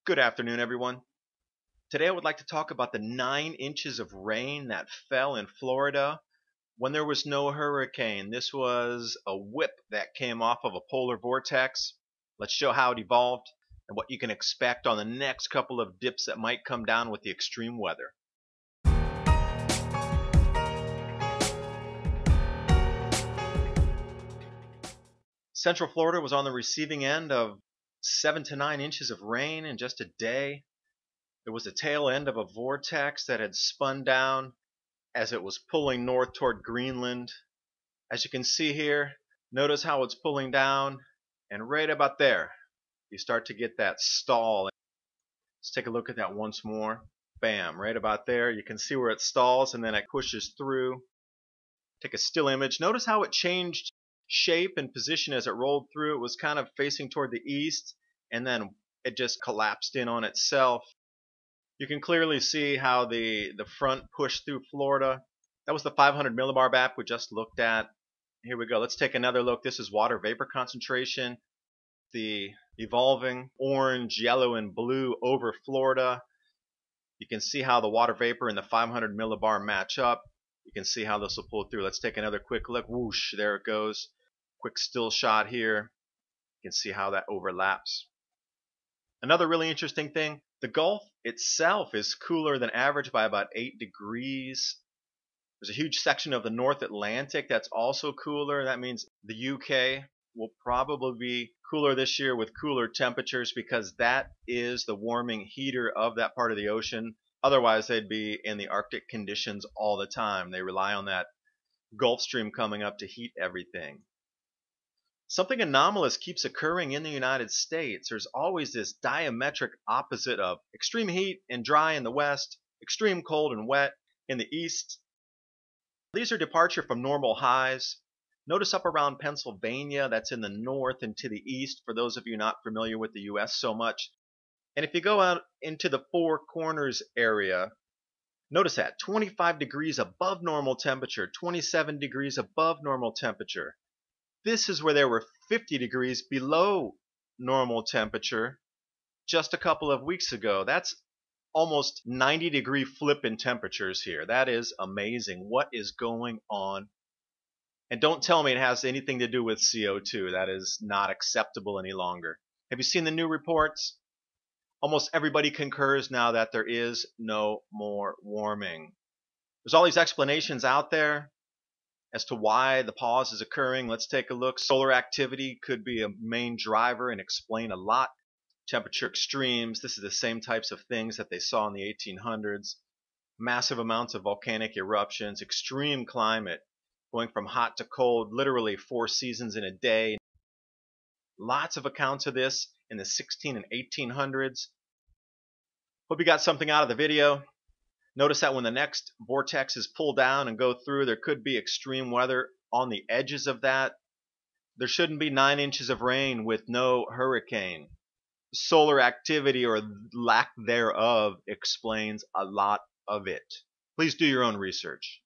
Good afternoon, everyone. Today I would like to talk about the 9 inches of rain that fell in Florida when there was no hurricane. This was a whip that came off of a polar vortex. Let's show how it evolved and what you can expect on the next couple of dips that might come down with the extreme weather. Central Florida was on the receiving end of 7 to 9 inches of rain in just a day. It was the tail end of a vortex that had spun down as it was pulling north toward Greenland. As you can see here, notice how it's pulling down, and right about there, you start to get that stall. Let's take a look at that once more. Bam, right about there. You can see where it stalls and then it pushes through. Take a still image. Notice how it changed shape and position as it rolled through. It was kind of facing toward the east, and then it just collapsed in on itself. You can clearly see how the front pushed through Florida. That was the 500 millibar map we just looked at. Here we go. Let's take another look. This is water vapor concentration. The evolving orange, yellow, and blue over Florida. You can see how the water vapor and the 500 millibar match up. You can see how this will pull through. Let's take another quick look. Whoosh, there it goes. Quick still shot here. You can see how that overlaps. Another really interesting thing, the Gulf itself is cooler than average by about 8 degrees. There's a huge section of the North Atlantic that's also cooler. That means the UK will probably be cooler this year with cooler temperatures because that is the warming heater of that part of the ocean. Otherwise, they'd be in the Arctic conditions all the time. They rely on that Gulf Stream coming up to heat everything. Something anomalous keeps occurring in the United States. There's always this diametric opposite of extreme heat and dry in the west, extreme cold and wet in the east. These are departure from normal highs. Notice up around Pennsylvania, that's in the north and to the east, for those of you not familiar with the U.S. so much. And if you go out into the Four Corners area, notice that 25 degrees above normal temperature, 27 degrees above normal temperature. This is where there were 50 degrees below normal temperature just a couple of weeks ago. That's almost 90-degree flip in temperatures here. That is amazing. What is going on? And don't tell me it has anything to do with CO2. That is not acceptable any longer. Have you seen the new reports? Almost everybody concurs now that there is no more warming. There's all these explanations out there as to why the pause is occurring. Let's take a look. Solar activity could be a main driver and explain a lot. Temperature extremes, this is the same types of things that they saw in the 1800s. Massive amounts of volcanic eruptions, extreme climate, going from hot to cold, literally 4 seasons in a day. Lots of accounts of this in the 16 and 1800s. Hope you got something out of the video. Notice that when the next vortexes pull down and go through, there could be extreme weather on the edges of that. There shouldn't be 9 inches of rain with no hurricane. Solar activity or lack thereof explains a lot of it. Please do your own research.